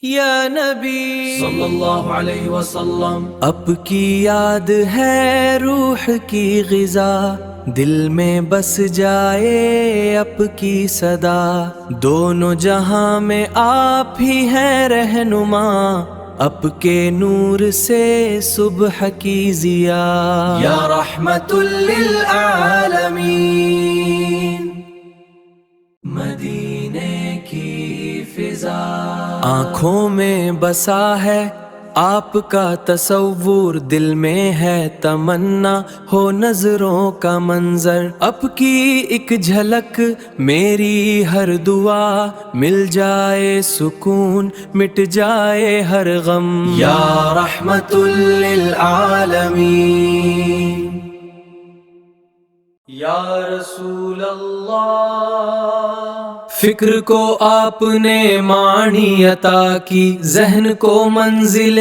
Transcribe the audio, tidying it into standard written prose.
یا نبی صلی اللہ علیہ وسلم، اب کی یاد ہے روح کی غذا، دل میں بس جائے اب کی صدا، دونوں جہاں میں آپ ہی ہیں رہنما، اب کے نور سے صبح کی ضیا، یا رحمت للعالمین، مدینے کی فضا، آنکھوں میں بسا ہے آپ کا تصور، دل میں ہے تمنا ہو نظروں کا منظر، اب کی ایک جھلک میری ہر دعا، مل جائے سکون مٹ جائے ہر غم، یا رحمت للعالمین، یا رسول اللہ، فکر کو آپ نے معنی عطا کی، ذہن کو منزل